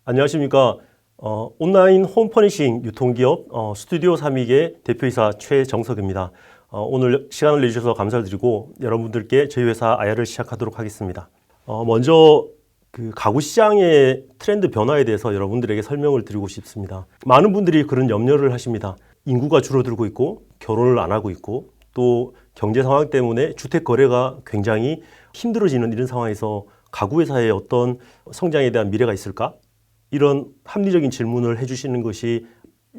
안녕하십니까. 온라인 홈퍼니싱 유통기업 스튜디오 3믹의 대표이사 최정석입니다. 오늘 시간을 내주셔서 감사드리고 여러분들께 저희 회사 IR을 시작하도록 하겠습니다. 먼저 가구 시장의 트렌드 변화에 대해서 여러분들에게 설명을 드리고 싶습니다. 많은 분들이 그런 염려를 하십니다. 인구가 줄어들고 있고 결혼을 안 하고 있고 또 경제 상황 때문에 주택 거래가 굉장히 힘들어지는 이런 상황에서 가구 회사의 어떤 성장에 대한 미래가 있을까? 이런 합리적인 질문을 해주시는 것이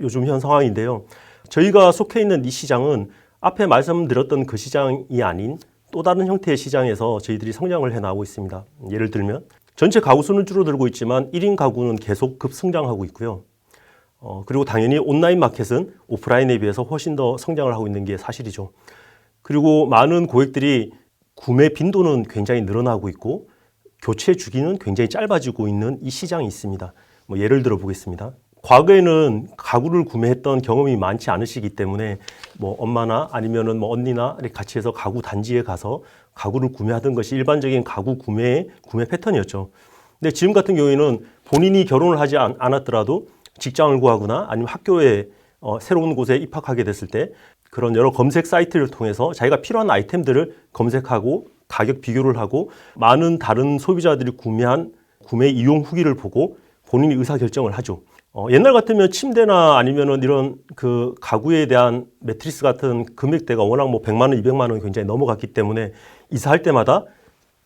요즘 현 상황인데요. 저희가 속해 있는 이 시장은 앞에 말씀드렸던 그 시장이 아닌 또 다른 형태의 시장에서 저희들이 성장을 해나가고 있습니다. 예를 들면 전체 가구 수는 줄어들고 있지만 1인 가구는 계속 급성장하고 있고요. 그리고 당연히 온라인 마켓은 오프라인에 비해서 훨씬 더 성장을 하고 있는 게 사실이죠. 그리고 많은 고객들이 구매 빈도는 굉장히 늘어나고 있고 교체 주기는 굉장히 짧아지고 있는 이 시장이 있습니다. 예를 들어 보겠습니다. 과거에는 가구를 구매했던 경험이 많지 않으시기 때문에 엄마나 아니면은 언니나 같이 해서 가구 단지에 가서 가구를 구매하던 것이 일반적인 가구 구매 패턴이었죠. 근데 지금 같은 경우에는 본인이 결혼을 하지 않았더라도 직장을 구하거나 아니면 학교에 새로운 곳에 입학하게 됐을 때 그런 여러 검색 사이트를 통해서 자기가 필요한 아이템들을 검색하고 가격 비교를 하고 많은 다른 소비자들이 구매한 구매 이용 후기를 보고 본인이 의사결정을 하죠. 옛날 같으면 침대나 아니면은 이런 그 가구에 대한 매트리스 같은 금액대가 워낙 100만 원, 200만 원이 굉장히 넘어갔기 때문에 이사할 때마다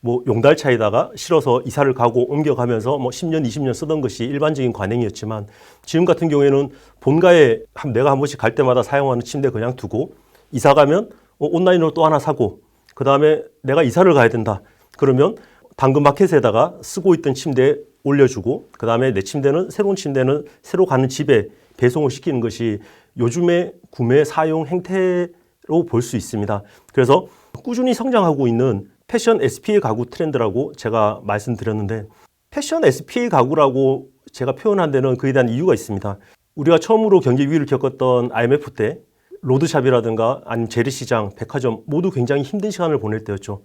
용달차에다가 실어서 이사를 가고 옮겨가면서 10년, 20년 쓰던 것이 일반적인 관행이었지만 지금 같은 경우에는 본가에 내가 한 번씩 갈 때마다 사용하는 침대 그냥 두고 이사 가면 온라인으로 또 하나 사고 그 다음에 내가 이사를 가야 된다. 그러면 당근마켓에다가 쓰고 있던 침대 올려주고 그 다음에 내 침대는 새로운 침대는 새로 가는 집에 배송을 시키는 것이 요즘의 구매 사용 행태로 볼 수 있습니다. 그래서 꾸준히 성장하고 있는 패션 SPA 가구 트렌드라고 제가 말씀드렸는데 패션 SPA 가구라고 제가 표현한 데는 그에 대한 이유가 있습니다. 우리가 처음으로 경기 위기를 겪었던 IMF 때 로드샵이라든가 아니면 재래시장, 백화점 모두 굉장히 힘든 시간을 보낼 때였죠.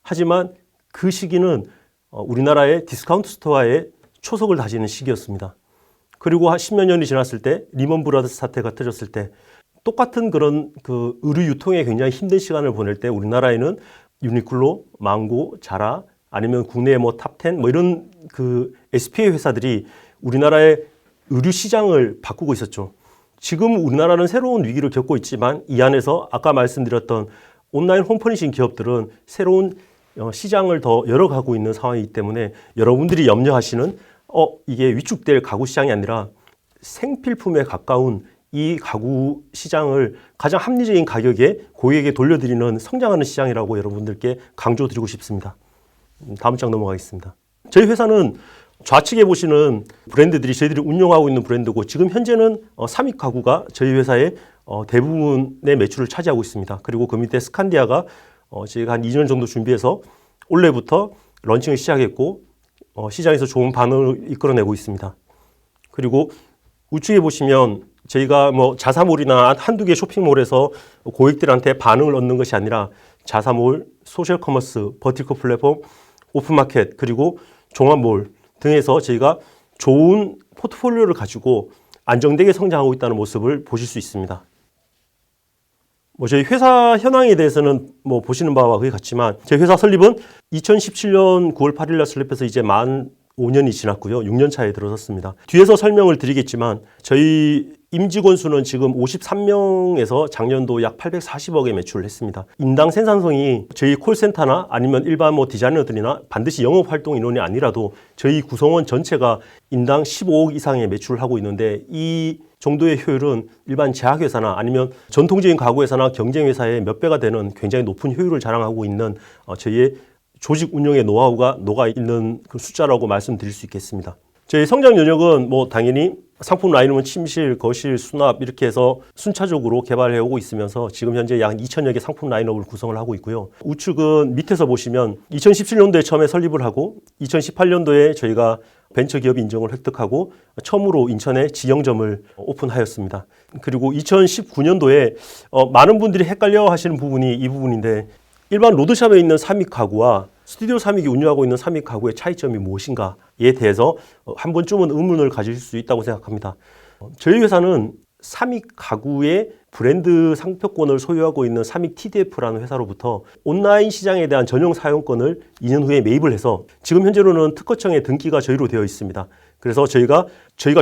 하지만 그 시기는 우리나라의 디스카운트 스토어의 초석을 다지는 시기였습니다. 그리고 한 10몇 년이 지났을 때 리먼 브라더스 사태가 터졌을 때 똑같은 그런 그 의류 유통에 굉장히 힘든 시간을 보낼 때 우리나라에는 유니클로, 망고, 자라 아니면 국내의 탑10 이런 그 SPA 회사들이 우리나라의 의류 시장을 바꾸고 있었죠. 지금 우리나라는 새로운 위기를 겪고 있지만 이 안에서 아까 말씀드렸던 온라인 홈퍼니싱 기업들은 새로운 시장을 더 열어가고 있는 상황이기 때문에 여러분들이 염려하시는 이게 위축될 가구 시장이 아니라 생필품에 가까운 이 가구 시장을 가장 합리적인 가격에 고객에게 돌려드리는 성장하는 시장이라고 여러분들께 강조드리고 싶습니다. 다음 장 넘어가겠습니다. 저희 회사는 좌측에 보시는 브랜드들이 저희들이 운영하고 있는 브랜드고 지금 현재는 3믹 가구가 저희 회사의 대부분의 매출을 차지하고 있습니다. 그리고 그 밑에 스칸디아가 저희가 한 2년 정도 준비해서 올해부터 런칭을 시작했고 시장에서 좋은 반응을 이끌어내고 있습니다. 그리고 우측에 보시면 저희가 자사몰이나 한두 개 쇼핑몰에서 고객들한테 반응을 얻는 것이 아니라 자사몰, 소셜 커머스, 버티컬 플랫폼, 오픈마켓 그리고 종합몰 등에서 저희가 좋은 포트폴리오를 가지고 안정되게 성장하고 있다는 모습을 보실 수 있습니다. 저희 회사 현황에 대해서는 보시는 바와 그에 같지만 저희 회사 설립은 2017년 9월 8일 날 설립해서 이제 만 5년이 지났고요. 6년 차에 들어섰습니다. 뒤에서 설명을 드리겠지만 저희 임직원 수는 지금 53명에서 작년도 약 840억의 매출을 했습니다. 인당 생산성이 저희 콜센터나 아니면 일반 디자이너들이나 반드시 영업활동 인원이 아니라도 저희 구성원 전체가 인당 15억 이상의 매출을 하고 있는데 이 정도의 효율은 일반 제약회사나 아니면 전통적인 가구회사나 경쟁회사의 몇 배가 되는 굉장히 높은 효율을 자랑하고 있는 저희의 조직 운영의 노하우가 녹아있는 그 숫자라고 말씀드릴 수 있겠습니다. 저희 성장 영역은 당연히 상품 라인업은 침실, 거실, 수납 이렇게 해서 순차적으로 개발해 오고 있으면서 지금 현재 약 2천여 개 상품 라인업을 구성을 하고 있고요. 우측은 밑에서 보시면 2017년도에 처음에 설립을 하고 2018년도에 저희가 벤처기업 인정을 획득하고 처음으로 인천에 지영점을 오픈하였습니다. 그리고 2019년도에 많은 분들이 헷갈려 하시는 부분이 이 부분인데 일반 로드샵에 있는 3믹 가구와 스튜디오 삼익이 운영하고 있는 삼익 가구의 차이점이 무엇인가에 대해서 한 번쯤은 의문을 가질 수 있다고 생각합니다. 저희 회사는 삼익 가구의 브랜드 상표권을 소유하고 있는 삼익 TDF라는 회사로부터 온라인 시장에 대한 전용 사용권을 2년 후에 매입을 해서 지금 현재로는 특허청에 등기가 저희로 되어 있습니다. 그래서 저희가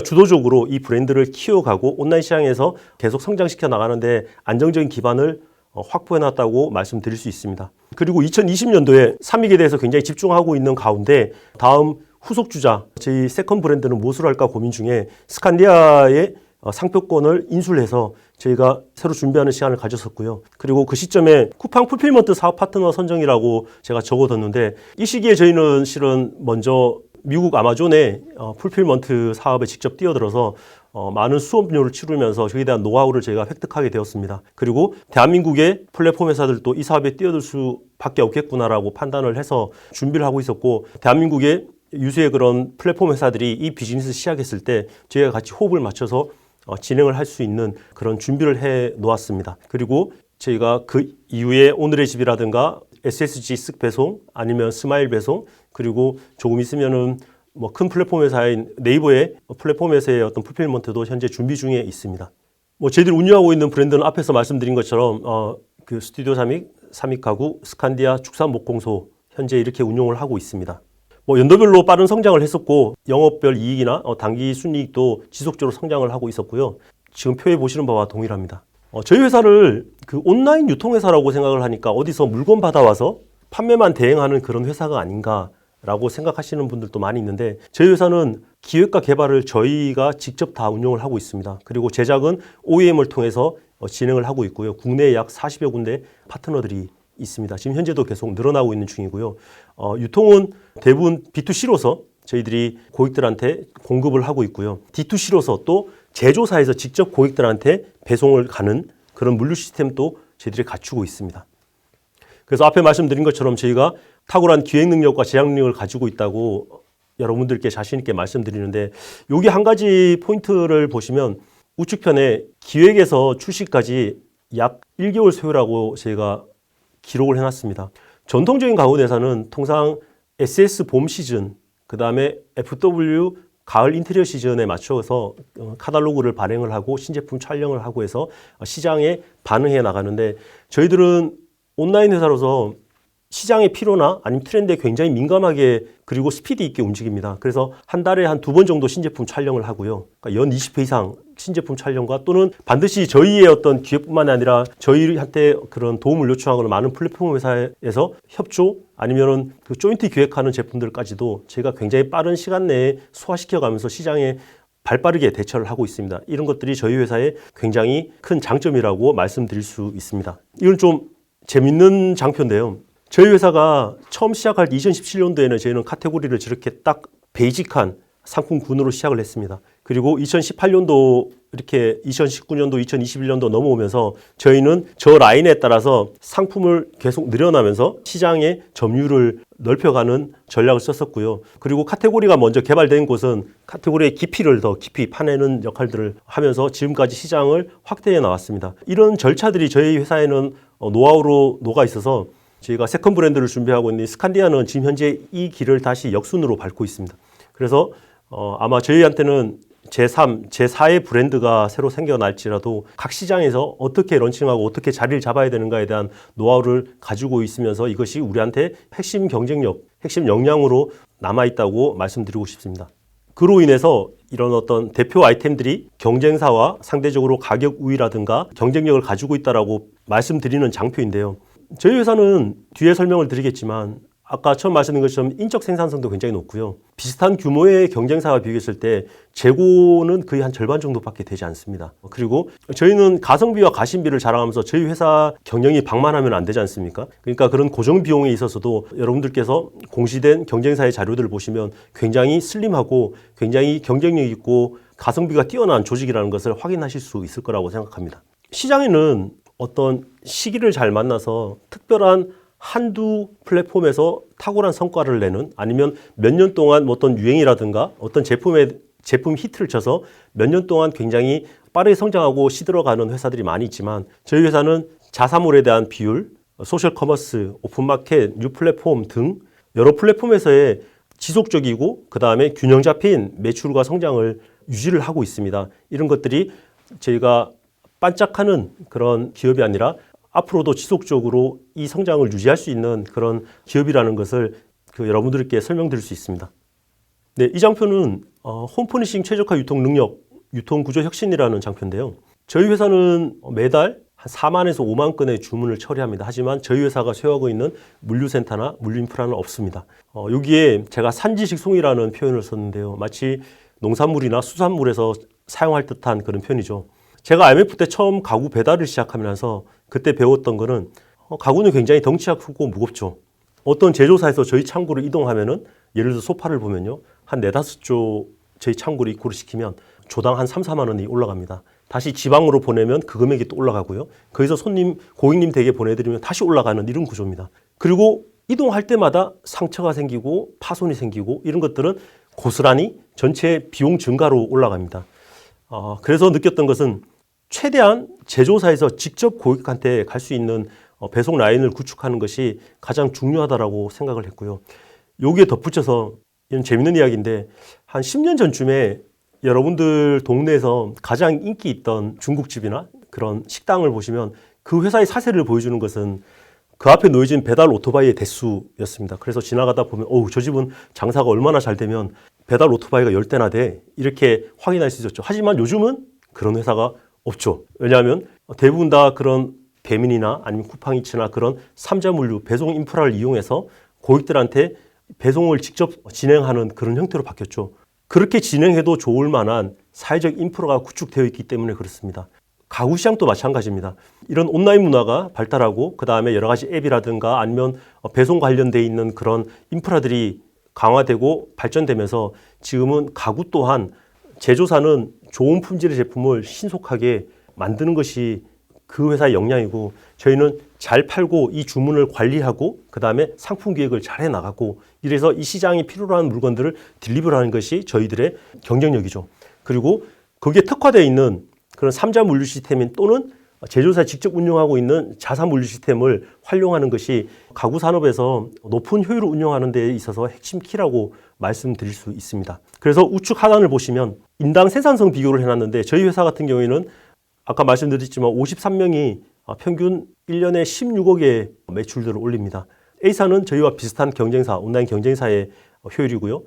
주도적으로 이 브랜드를 키워가고 온라인 시장에서 계속 성장시켜 나가는데 안정적인 기반을 확보해 놨다고 말씀드릴 수 있습니다. 그리고 2020년도에 삼익에 대해서 굉장히 집중하고 있는 가운데 다음 후속 주자, 저희 세컨 브랜드는 무엇을 할까 고민 중에 스칸디아의 상표권을 인수를 해서 저희가 새로 준비하는 시간을 가졌었고요. 그리고 그 시점에 쿠팡 풀필먼트 사업 파트너 선정이라고 제가 적어뒀는데 이 시기에 저희는 실은 먼저 미국 아마존의 풀필먼트 사업에 직접 뛰어들어서 많은 수업료를 치르면서 저에 대한 노하우를 저희가 획득하게 되었습니다. 그리고 대한민국의 플랫폼 회사들도 이 사업에 뛰어들 수밖에 없겠구나라고 판단을 해서 준비를 하고 있었고 대한민국의 유수의 그런 플랫폼 회사들이 이 비즈니스를 시작했을 때 저희가 같이 호흡을 맞춰서 진행을 할 수 있는 그런 준비를 해 놓았습니다. 그리고 저희가 그 이후에 오늘의 집이라든가 SSG 쓱 배송 아니면 스마일 배송 그리고 조금 있으면은 큰 플랫폼 회사인 네이버의 플랫폼 회사의 어떤 풀필먼트도 현재 준비 중에 있습니다. 저희들이 운영하고 있는 브랜드는 앞에서 말씀드린 것처럼 그 스튜디오 삼익 가구, 스칸디아 축산목공소 현재 이렇게 운영을 하고 있습니다. 연도별로 빠른 성장을 했었고 영업별 이익이나 단기 순이익도 지속적으로 성장을 하고 있었고요. 지금 표에 보시는 바와 동일합니다. 저희 회사를 그 온라인 유통회사라고 생각을 하니까 어디서 물건 받아와서 판매만 대행하는 그런 회사가 아닌가라고 생각하시는 분들도 많이 있는데 저희 회사는 기획과 개발을 저희가 직접 다 운영을 하고 있습니다. 그리고 제작은 OEM을 통해서 진행을 하고 있고요. 국내에 약 40여 군데 파트너들이 있습니다. 지금 현재도 계속 늘어나고 있는 중이고요. 유통은 대부분 B2C로서 저희들이 고객들한테 공급을 하고 있고요. D2C로서 또 제조사에서 직접 고객들한테 배송을 가는 그런 물류 시스템도 저희들이 갖추고 있습니다. 그래서 앞에 말씀드린 것처럼 저희가 탁월한 기획 능력과 제작 능력을 가지고 있다고 여러분들께 자신 있게 말씀드리는데 여기 한 가지 포인트를 보시면 우측편에 기획에서 출시까지 약 1개월 소요라고 저희가 기록을 해놨습니다. 전통적인 가구 대사는 통상 SS 봄 시즌, 그 다음에 FW 가을 인테리어 시즌에 맞춰서 카탈로그를 발행을 하고 신제품 촬영을 하고 해서 시장에 반응해 나가는데 저희들은 온라인 회사로서 시장의 필요나 아니면 트렌드에 굉장히 민감하게 그리고 스피드 있게 움직입니다. 그래서 한 달에 한 2번 정도 신제품 촬영을 하고요. 그러니까 연 20회 이상 신제품 촬영과 또는 반드시 저희의 어떤 기획뿐만 아니라 저희한테 그런 도움을 요청하거나 많은 플랫폼 회사에서 협조 아니면은 그 조인트 기획하는 제품들까지도 제가 굉장히 빠른 시간 내에 소화시켜가면서 시장에 발빠르게 대처를 하고 있습니다. 이런 것들이 저희 회사의 굉장히 큰 장점이라고 말씀드릴 수 있습니다. 이건 좀 재밌는 장표인데요. 저희 회사가 처음 시작할 2017년도에는 저희는 카테고리를 저렇게 딱 베이직한 상품군으로 시작을 했습니다. 그리고 2018년도 이렇게 2019년도, 2021년도 넘어오면서 저희는 저 라인에 따라서 상품을 계속 늘여나면서 시장의 점유율을 넓혀가는 전략을 썼었고요. 그리고 카테고리가 먼저 개발된 곳은 카테고리의 깊이를 더 깊이 파내는 역할들을 하면서 지금까지 시장을 확대해 나왔습니다. 이런 절차들이 저희 회사에는 노하우로 녹아 있어서 저희가 세컨 브랜드를 준비하고 있는 스칸디아는 지금 현재 이 길을 다시 역순으로 밟고 있습니다. 그래서 아마 저희한테는 제3, 제4의 브랜드가 새로 생겨날지라도 각 시장에서 어떻게 런칭하고 어떻게 자리를 잡아야 되는가에 대한 노하우를 가지고 있으면서 이것이 우리한테 핵심 경쟁력, 핵심 역량으로 남아있다고 말씀드리고 싶습니다. 그로 인해서 이런 어떤 대표 아이템들이 경쟁사와 상대적으로 가격 우위라든가 경쟁력을 가지고 있다라고 말씀드리는 장표인데요. 저희 회사는 뒤에 설명을 드리겠지만 아까 처음 말씀드린 것처럼 인적 생산성도 굉장히 높고요. 비슷한 규모의 경쟁사와 비교했을 때 재고는 거의 한 절반 정도밖에 되지 않습니다. 그리고 저희는 가성비와 가심비를 자랑하면서 저희 회사 경영이 방만하면 안 되지 않습니까? 그러니까 그런 고정 비용에 있어서도 여러분들께서 공시된 경쟁사의 자료들을 보시면 굉장히 슬림하고 굉장히 경쟁력 있고 가성비가 뛰어난 조직이라는 것을 확인하실 수 있을 거라고 생각합니다. 시장에는 어떤 시기를 잘 만나서 특별한 한두 플랫폼에서 탁월한 성과를 내는 아니면 몇 년 동안 어떤 유행이라든가 어떤 제품 히트를 쳐서 몇 년 동안 굉장히 빠르게 성장하고 시들어가는 회사들이 많이 있지만 저희 회사는 자사몰에 대한 비율, 소셜 커머스, 오픈마켓, 뉴 플랫폼 등 여러 플랫폼에서의 지속적이고 그 다음에 균형 잡힌 매출과 성장을 유지를 하고 있습니다. 이런 것들이 저희가 반짝하는 그런 기업이 아니라 앞으로도 지속적으로 이 성장을 유지할 수 있는 그런 기업이라는 것을 여러분들께 설명드릴 수 있습니다. 네, 이 장표는 홈퍼니싱 최적화 유통 능력, 유통 구조 혁신이라는 장표인데요. 저희 회사는 매달 한 4만에서 5만 건의 주문을 처리합니다. 하지만 저희 회사가 소유하고 있는 물류센터나 물류인프라는 없습니다. 여기에 제가 산지직송이라는 표현을 썼는데요. 마치 농산물이나 수산물에서 사용할 듯한 그런 표현이죠. 제가 IMF 때 처음 가구 배달을 시작하면서 그때 배웠던 거는 가구는 굉장히 덩치가 크고 무겁죠. 어떤 제조사에서 저희 창고를 이동하면은 예를 들어 소파를 보면요. 한 4-5조 저희 창고를 입고를 시키면 조당 한 3-4만 원이 올라갑니다. 다시 지방으로 보내면 그 금액이 또 올라가고요. 거기서 고객님 댁에 보내드리면 다시 올라가는 이런 구조입니다. 그리고 이동할 때마다 상처가 생기고 파손이 생기고 이런 것들은 고스란히 전체 비용 증가로 올라갑니다. 그래서 느꼈던 것은 최대한 제조사에서 직접 고객한테 갈 수 있는 배송 라인을 구축하는 것이 가장 중요하다고 생각을 했고요. 여기에 덧붙여서 이런 재밌는 이야기인데 한 10년 전쯤에 여러분들 동네에서 가장 인기 있던 중국집이나 그런 식당을 보시면 그 회사의 사세를 보여주는 것은 그 앞에 놓여진 배달 오토바이의 대수였습니다. 그래서 지나가다 보면 저 집은 장사가 얼마나 잘 되면 배달 오토바이가 10대나 돼 이렇게 확인할 수 있었죠. 하지만 요즘은 그런 회사가 없죠. 왜냐하면 대부분 다 그런 배민이나 아니면 쿠팡이츠나 그런 3자 물류 배송 인프라를 이용해서 고객들한테 배송을 직접 진행하는 그런 형태로 바뀌었죠. 그렇게 진행해도 좋을 만한 사회적 인프라가 구축되어 있기 때문에 그렇습니다. 가구 시장도 마찬가지입니다. 이런 온라인 문화가 발달하고 그 다음에 여러 가지 앱이라든가 아니면 배송 관련되어 있는 그런 인프라들이 강화되고 발전되면서 지금은 가구 또한 제조사는 좋은 품질의 제품을 신속하게 만드는 것이 그 회사의 역량이고 저희는 잘 팔고 이 주문을 관리하고 그 다음에 상품 기획을 잘 해나가고 이래서 이 시장이 필요로 하는 물건들을 딜리버하는 것이 저희들의 경쟁력이죠. 그리고 거기에 특화되어 있는 그런 3자 물류 시스템인 또는 제조사 직접 운영하고 있는 자사 물류 시스템을 활용하는 것이 가구 산업에서 높은 효율을 운영하는 데 있어서 핵심 키라고 말씀드릴 수 있습니다. 그래서 우측 하단을 보시면 인당 생산성 비교를 해놨는데 저희 회사 같은 경우에는 아까 말씀드렸지만 53명이 평균 1년에 16억의 매출들을 올립니다. A사는 저희와 비슷한 경쟁사, 온라인 경쟁사의 효율이고요.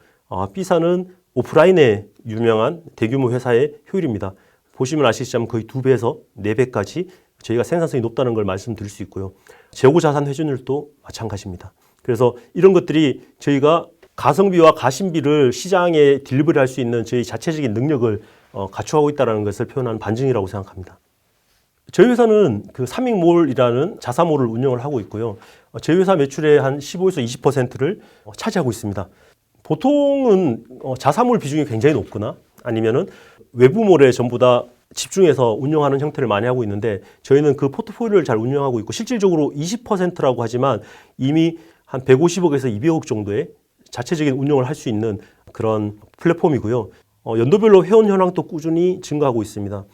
B사는 오프라인의 유명한 대규모 회사의 효율입니다. 보시면 아시겠지만 거의 2배에서 4배까지 저희가 생산성이 높다는 걸 말씀드릴 수 있고요. 재고 자산 회전율도 마찬가지입니다. 그래서 이런 것들이 저희가 가성비와 가심비를 시장에 딜리버리 할 수 있는 저희 자체적인 능력을 갖추어가고 있다는 것을 표현하는 반증이라고 생각합니다. 저희 회사는 그 삼익몰이라는 자사몰을 운영을 하고 있고요. 저희 회사 매출의 한 15에서 20%를 차지하고 있습니다. 보통은 자사몰 비중이 굉장히 높거나 아니면은 외부몰에 전부 다 집중해서 운영하는 형태를 많이 하고 있는데 저희는 그 포트폴리오를 잘 운영하고 있고 실질적으로 20%라고 하지만 이미 한 150억에서 200억 정도의 자체적인 운영을 할 수 있는 그런 플랫폼이고요. 연도별로 회원 현황도 꾸준히 증가하고 있습니다.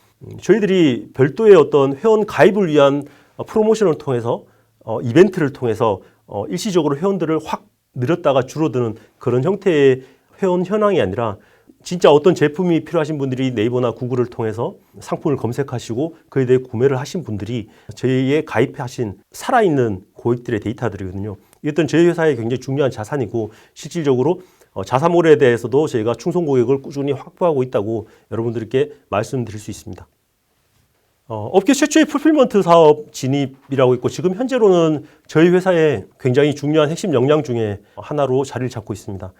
저희들이 별도의 어떤 회원 가입을 위한 프로모션을 통해서 이벤트를 통해서 일시적으로 회원들을 확 늘렸다가 줄어드는 그런 형태의 회원 현황이 아니라 진짜 어떤 제품이 필요하신 분들이 네이버나 구글을 통해서 상품을 검색하시고 그에 대해 구매를 하신 분들이 저희에 가입하신 살아있는 고객들의 데이터들이거든요. 이것은 저희 회사의 굉장히 중요한 자산이고 실질적으로 자사몰에 대해서도 저희가 충성 고객을 꾸준히 확보하고 있다고 여러분들께 말씀드릴 수 있습니다. 업계 최초의 풀필먼트 사업 진입이라고 있고 지금 현재로는 저희 회사의 굉장히 중요한 핵심 역량 중에 하나로 자리를 잡고 있습니다.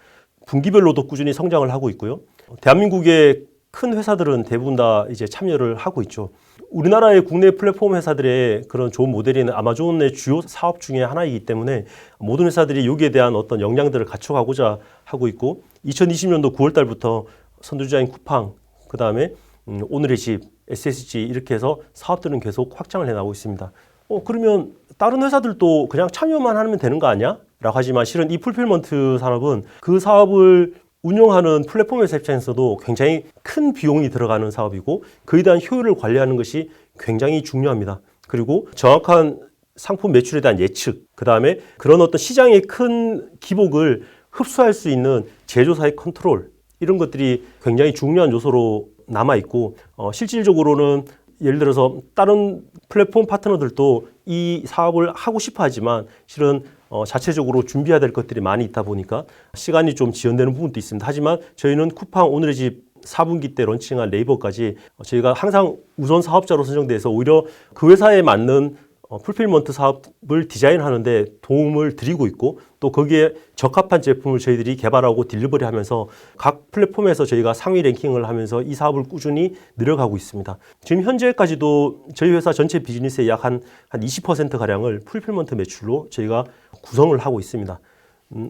분기별로도 꾸준히 성장을 하고 있고요. 대한민국의 큰 회사들은 대부분 다 이제 참여를 하고 있죠. 우리나라의 국내 플랫폼 회사들의 그런 좋은 모델인 아마존의 주요 사업 중에 하나이기 때문에 모든 회사들이 여기에 대한 어떤 역량들을 갖춰가고자 하고 있고 2020년도 9월 달부터 선두주자인 쿠팡, 그 다음에 오늘의 집, SSG 이렇게 해서 사업들은 계속 확장을 해나가고 있습니다. 그러면 다른 회사들도 그냥 참여만 하면 되는 거 아니야? 라고 하지만 실은 이 풀필먼트 산업은 그 사업을 운영하는 플랫폼 회사 입장에서도 굉장히 큰 비용이 들어가는 사업이고 그에 대한 효율을 관리하는 것이 굉장히 중요합니다. 그리고 정확한 상품 매출에 대한 예측, 그 다음에 그런 어떤 시장의 큰 기복을 흡수할 수 있는 제조사의 컨트롤, 이런 것들이 굉장히 중요한 요소로 남아있고, 실질적으로는 예를 들어서 다른 플랫폼 파트너들도 이 사업을 하고 싶어 하지만 실은 자체적으로 준비해야 될 것들이 많이 있다 보니까 시간이 좀 지연되는 부분도 있습니다. 하지만 저희는 쿠팡 오늘의 집 4분기 때 런칭한 네이버까지 저희가 항상 우선 사업자로 선정돼서 오히려 그 회사에 맞는 풀필먼트 사업을 디자인하는데 도움을 드리고 있고, 또 거기에 적합한 제품을 저희들이 개발하고 딜리버리 하면서 각 플랫폼에서 저희가 상위 랭킹을 하면서 이 사업을 꾸준히 늘려가고 있습니다. 지금 현재까지도 저희 회사 전체 비즈니스의 약 한 20%가량을 풀필먼트 매출로 저희가 구성을 하고 있습니다.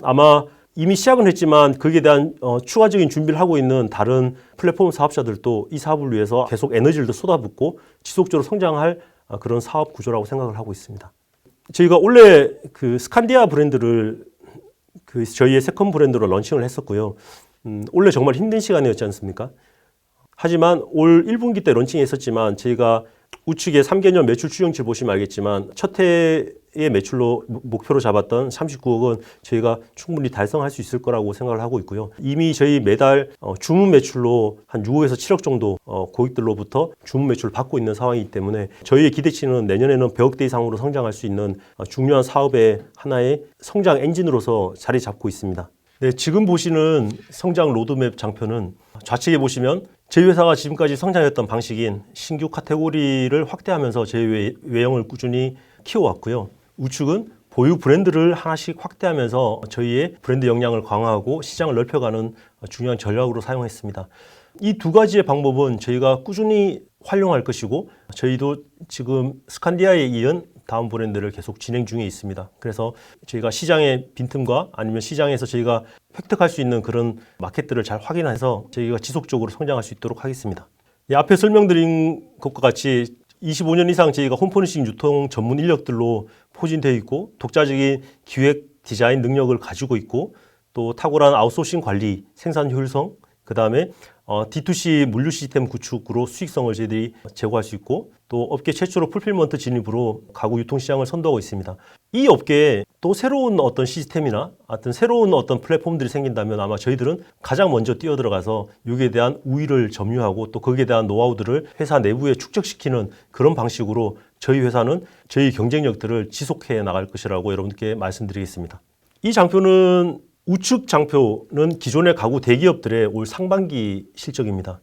아마 이미 시작은 했지만 거기에 대한 추가적인 준비를 하고 있는 다른 플랫폼 사업자들도 이 사업을 위해서 계속 에너지를 더 쏟아붓고 지속적으로 성장할 그런 사업 구조라고 생각을 하고 있습니다. 저희가 원래 그 스칸디아 브랜드를 저희의 세컨 브랜드로 런칭을 했었고요. 원래 정말 힘든 시간이었지 않습니까? 하지만 올 1분기 때 런칭했었지만 저희가 우측에 3개년 매출 추정치 보시면 알겠지만 첫 해의 매출로 목표로 잡았던 39억은 저희가 충분히 달성할 수 있을 거라고 생각을 하고 있고요. 이미 저희 매달 주문 매출로 한 6억에서 7억 정도 고객들로부터 주문 매출을 받고 있는 상황이기 때문에 저희의 기대치는 내년에는 100억대 이상으로 성장할 수 있는 중요한 사업의 하나의 성장 엔진으로서 자리 잡고 있습니다. 네, 지금 보시는 성장 로드맵 장표는 좌측에 보시면 저희 회사가 지금까지 성장했던 방식인 신규 카테고리를 확대하면서 저희 외형을 꾸준히 키워왔고요. 우측은 보유 브랜드를 하나씩 확대하면서 저희의 브랜드 역량을 강화하고 시장을 넓혀가는 중요한 전략으로 사용했습니다. 이 두 가지의 방법은 저희가 꾸준히 활용할 것이고, 저희도 지금 스칸디아에 이은 다음 브랜드를 계속 진행 중에 있습니다. 그래서 저희가 시장의 빈틈과 아니면 시장에서 저희가 획득할 수 있는 그런 마켓들을 잘 확인해서 저희가 지속적으로 성장할 수 있도록 하겠습니다. 앞에 설명드린 것과 같이 25년 이상 저희가 홈퍼니싱 유통 전문 인력들로 포진되어 있고, 독자적인 기획 디자인 능력을 가지고 있고, 또 탁월한 아웃소싱 관리, 생산 효율성, 그 다음에 D2C 물류 시스템 구축으로 수익성을 저희들이 제고할 수 있고, 또 업계 최초로 풀필먼트 진입으로 가구 유통시장을 선도하고 있습니다. 이 업계에 또 새로운 어떤 시스템이나 새로운 어떤 플랫폼들이 생긴다면 아마 저희들은 가장 먼저 뛰어들어가서 여기에 대한 우위를 점유하고 또 거기에 대한 노하우들을 회사 내부에 축적시키는 그런 방식으로 저희 회사는 저희 경쟁력들을 지속해 나갈 것이라고 여러분들께 말씀드리겠습니다. 이 장표는 우측 장표는 기존의 가구 대기업들의 올 상반기 실적입니다.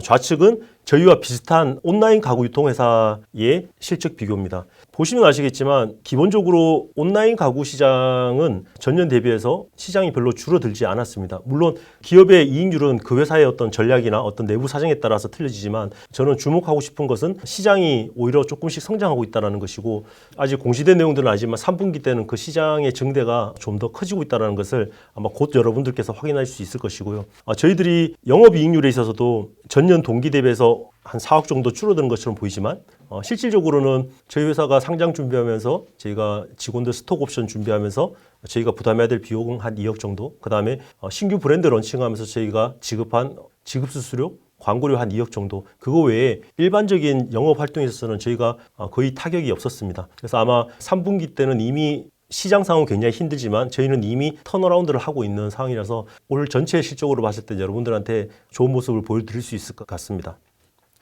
좌측은 저희와 비슷한 온라인 가구 유통회사의 실적 비교입니다. 보시면 아시겠지만 기본적으로 온라인 가구 시장은 전년 대비해서 시장이 별로 줄어들지 않았습니다. 물론 기업의 이익률은 그 회사의 어떤 전략이나 어떤 내부 사정에 따라서 틀려지지만 저는 주목하고 싶은 것은 시장이 오히려 조금씩 성장하고 있다는 것이고, 아직 공시된 내용들은 아니지만 3분기 때는 그 시장의 증대가 좀 더 커지고 있다는 것을 아마 곧 여러분들께서 확인할 수 있을 것이고요. 저희들이 영업이익률에 있어서도 전년 동기 대비해서 한 4억 정도 줄어드는 것처럼 보이지만 실질적으로는 저희 회사가 상장 준비하면서 저희가 직원들 스톡 옵션 준비하면서 저희가 부담해야 될 비용은 한 2억 정도, 그 다음에 신규 브랜드 런칭하면서 저희가 지급한 지급 수수료, 광고료 한 2억 정도, 그거 외에 일반적인 영업 활동에 있어서는 저희가 거의 타격이 없었습니다. 그래서 아마 3분기 때는 이미 시장 상황은 굉장히 힘들지만 저희는 이미 턴어라운드를 하고 있는 상황이라서 올 전체 실적으로 봤을 때 여러분들한테 좋은 모습을 보여드릴 수 있을 것 같습니다.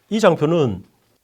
이 장표는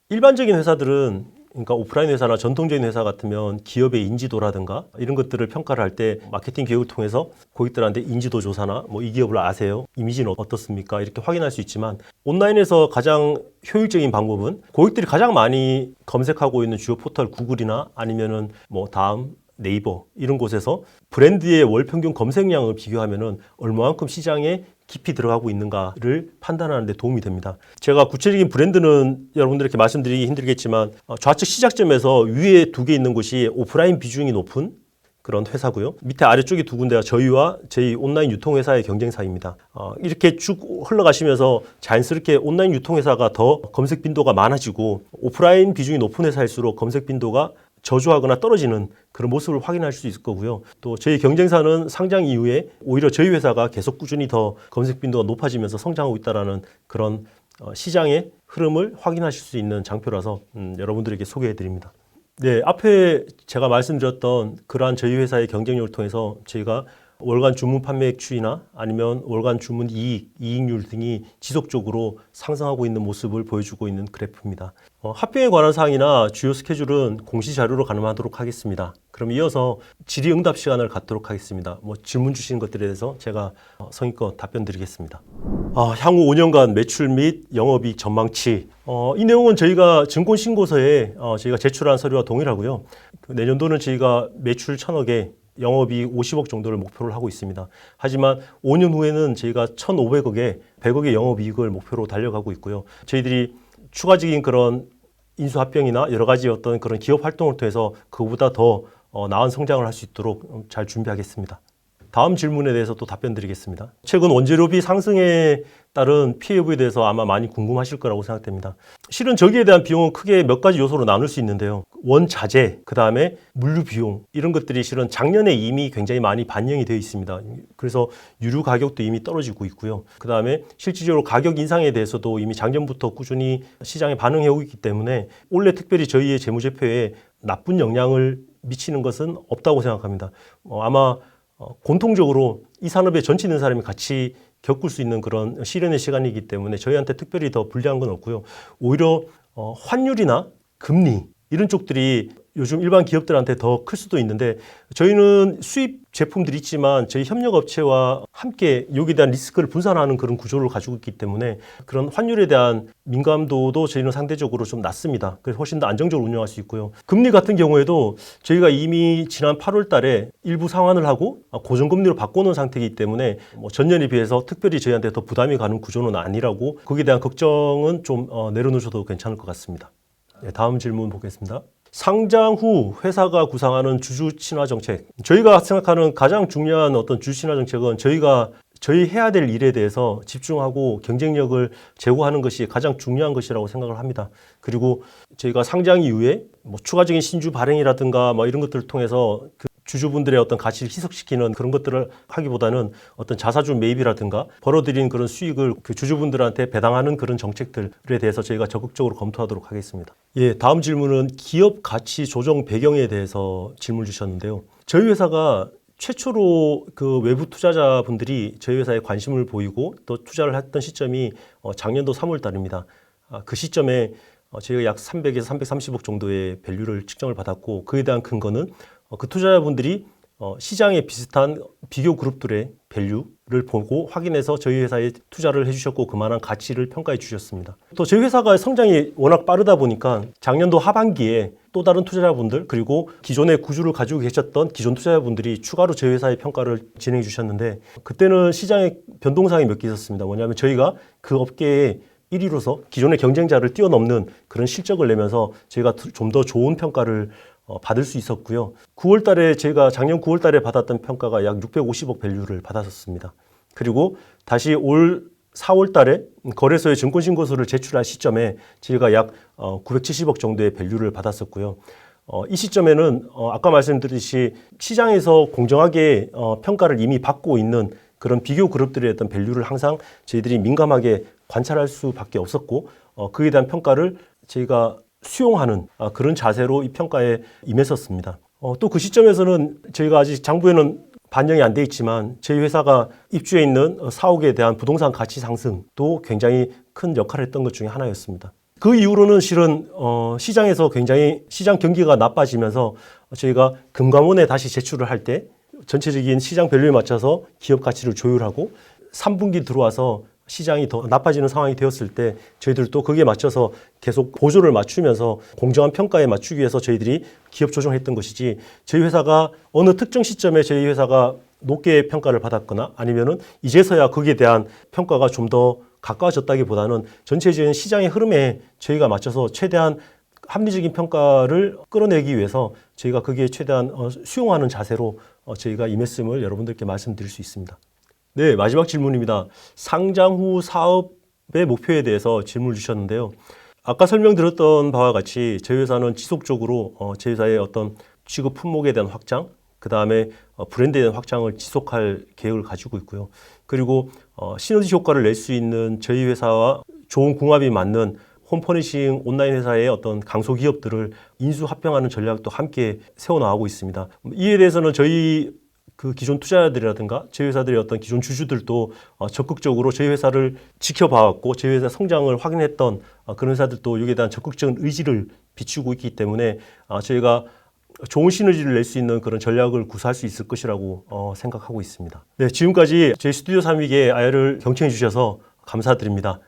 일반적인 회사들은, 그러니까 오프라인 회사나 전통적인 회사 같으면 기업의 인지도라든가 이런 것들을 평가를 할 때 마케팅 기획을 통해서 고객들한테 인지도 조사나 이 기업을 아세요? 이미지는 어떻습니까? 이렇게 확인할 수 있지만 온라인에서 가장 효율적인 방법은 고객들이 가장 많이 검색하고 있는 주요 포털 구글이나 아니면은 다음, 네이버 이런 곳에서 브랜드의 월 평균 검색량을 비교하면은 얼마만큼 시장에 깊이 들어가고 있는가를 판단하는 데 도움이 됩니다. 제가 구체적인 브랜드는 여러분들에게 말씀드리기 힘들겠지만 좌측 시작점에서 위에 두 개 있는 곳이 오프라인 비중이 높은 그런 회사고요. 밑에 아래쪽에 두 군데가 저희와 저희 온라인 유통회사의 경쟁사입니다. 이렇게 쭉 흘러가시면서 자연스럽게 온라인 유통회사가 더 검색 빈도가 많아지고 오프라인 비중이 높은 회사일수록 검색 빈도가 저조하거나 떨어지는 그런 모습을 확인할 수 있을 거고요. 또 저희 경쟁사는 상장 이후에 오히려 저희 회사가 계속 꾸준히 더 검색 빈도가 높아지면서 성장하고 있다는 그런 시장의 흐름을 확인하실 수 있는 장표라서 여러분들에게 소개해 드립니다. 네, 앞에 제가 말씀드렸던 그러한 저희 회사의 경쟁력을 통해서 저희가 월간 주문 판매액 추이나 아니면 월간 주문 이익률 등이 지속적으로 상승하고 있는 모습을 보여주고 있는 그래프입니다. 합병에 관한 사항이나 주요 스케줄은 공시 자료로 가늠하도록 하겠습니다. 그럼 이어서 질의응답 시간을 갖도록 하겠습니다. 질문 주신 것들에 대해서 제가 성의껏 답변 드리겠습니다. 향후 5년간 매출 및 영업이익 전망치. 이 내용은 저희가 증권신고서에 저희가 제출한 서류와 동일하고요. 내년도는 저희가 매출 1,000억에 영업이익 50억 정도를 목표를 하고 있습니다. 하지만 5년 후에는 저희가 1,500억에 100억의 영업이익을 목표로 달려가고 있고요. 저희들이 추가적인 그런 인수합병이나 여러 가지 어떤 그런 기업 활동을 통해서 그보다 더 나은 성장을 할 수 있도록 잘 준비하겠습니다. 다음 질문에 대해서 또 답변 드리겠습니다. 최근 원재료비 상승에 따른 피해 여부에 대해서 아마 많이 궁금하실 거라고 생각됩니다. 실은 저기에 대한 비용은 크게 몇 가지 요소로 나눌 수 있는데요. 원자재, 그 다음에 물류 비용, 이런 것들이 실은 작년에 이미 굉장히 많이 반영이 되어 있습니다. 그래서 유류 가격도 이미 떨어지고 있고요. 그 다음에 실질적으로 가격 인상에 대해서도 이미 작년부터 꾸준히 시장에 반응해 오고 있기 때문에 올해 특별히 저희의 재무제표에 나쁜 영향을 미치는 것은 없다고 생각합니다. 아마 공통적으로 이 산업에 전체 있는 사람이 같이 겪을 수 있는 그런 시련의 시간이기 때문에 저희한테 특별히 더 불리한 건 없고요. 오히려 환율이나 금리 이런 쪽들이 요즘 일반 기업들한테 더 클 수도 있는데 저희는 수입 제품들이 있지만 저희 협력업체와 함께 여기에 대한 리스크를 분산하는 그런 구조를 가지고 있기 때문에 그런 환율에 대한 민감도도 저희는 상대적으로 좀 낮습니다. 그래서 훨씬 더 안정적으로 운영할 수 있고요. 금리 같은 경우에도 저희가 이미 지난 8월 달에 일부 상환을 하고 고정금리로 바꿔놓은 상태이기 때문에 전년에 비해서 특별히 저희한테 더 부담이 가는 구조는 아니라고 거기에 대한 걱정은 좀 내려놓으셔도 괜찮을 것 같습니다. 네, 다음 질문 보겠습니다. 상장 후 회사가 구상하는 주주 친화 정책. 저희가 생각하는 가장 중요한 어떤 주주 친화 정책은 저희 해야 될 일에 대해서 집중하고 경쟁력을 제고하는 것이 가장 중요한 것이라고 생각을 합니다. 그리고 저희가 상장 이후에 추가적인 신주 발행이라든가 이런 것들을 통해서 그 주주분들의 어떤 가치를 희석시키는 그런 것들을 하기보다는 어떤 자사주 매입이라든가 벌어들인 그런 수익을 그 주주분들한테 배당하는 그런 정책들에 대해서 저희가 적극적으로 검토하도록 하겠습니다. 예, 다음 질문은 기업 가치 조정 배경에 대해서 질문 주셨는데요. 저희 회사가 최초로 그 외부 투자자분들이 저희 회사에 관심을 보이고 또 투자를 했던 시점이 작년도 3월 달입니다. 그 시점에 저희가 약 300에서 330억 정도의 밸류를 측정을 받았고 그에 대한 근거는 그 투자자분들이 시장에 비슷한 비교 그룹들의 밸류를 보고 확인해서 저희 회사에 투자를 해주셨고 그만한 가치를 평가해 주셨습니다. 또 저희 회사가 성장이 워낙 빠르다 보니까 작년도 하반기에 또 다른 투자자분들 그리고 기존의 구주를 가지고 계셨던 기존 투자자분들이 추가로 저희 회사의 평가를 진행해 주셨는데 그때는 시장에 변동사항이 몇 개 있었습니다. 뭐냐면 저희가 그 업계에 1위로서 기존의 경쟁자를 뛰어넘는 그런 실적을 내면서 저희가 좀 더 좋은 평가를 받을 수 있었고요. 9월 달에 제가 작년 9월 달에 받았던 평가가 약 650억 밸류를 받았었습니다. 그리고 다시 올 4월 달에 거래소에 증권신고서를 제출할 시점에 저희가 약 970억 정도의 밸류를 받았었고요. 이 시점에는 아까 말씀드렸듯이 시장에서 공정하게 평가를 이미 받고 있는 그런 비교 그룹들의 어떤 밸류를 항상 저희들이 민감하게 관찰할 수밖에 없었고 그에 대한 평가를 저희가 수용하는 그런 자세로 이 평가에 임했었습니다. 또 그 시점에서는 저희가 아직 장부에는 반영이 안 돼 있지만 저희 회사가 입주해 있는 사옥에 대한 부동산 가치 상승도 굉장히 큰 역할을 했던 것 중에 하나였습니다. 그 이후로는 실은 시장에서 굉장히 시장 경기가 나빠지면서 저희가 금감원에 다시 제출을 할 때 전체적인 시장 밸류에 맞춰서 기업 가치를 조율하고 3분기 들어와서 시장이 더 나빠지는 상황이 되었을 때 저희들도 거기에 맞춰서 계속 보조를 맞추면서 공정한 평가에 맞추기 위해서 저희들이 기업 조정했던 것이지 저희 회사가 어느 특정 시점에 저희 회사가 높게 평가를 받았거나 아니면은 이제서야 거기에 대한 평가가 좀 더 가까워졌다기보다는 전체적인 시장의 흐름에 저희가 맞춰서 최대한 합리적인 평가를 끌어내기 위해서 저희가 거기에 최대한 수용하는 자세로 저희가 임했음을 여러분들께 말씀드릴 수 있습니다. 네, 마지막 질문입니다. 상장 후 사업의 목표에 대해서 질문을 주셨는데요. 아까 설명드렸던 바와 같이 저희 회사는 지속적으로 저희 회사의 어떤 취급 품목에 대한 확장, 그 다음에 브랜드에 대한 확장을 지속할 계획을 가지고 있고요. 그리고 시너지 효과를 낼 수 있는 저희 회사와 좋은 궁합이 맞는 홈퍼니싱 온라인 회사의 어떤 강소기업들을 인수 합병하는 전략도 함께 세워나가고 있습니다. 이에 대해서는 저희 그 기존 투자자들이라든가 저희 회사들의 어떤 기존 주주들도 적극적으로 저희 회사를 지켜봐왔고 저희 회사 성장을 확인했던 그런 회사들도 여기에 대한 적극적인 의지를 비추고 있기 때문에 저희가 좋은 시너지를 낼 수 있는 그런 전략을 구사할 수 있을 것이라고 생각하고 있습니다. 네, 지금까지 저희 스튜디오 3위기의 IR을 경청해 주셔서 감사드립니다.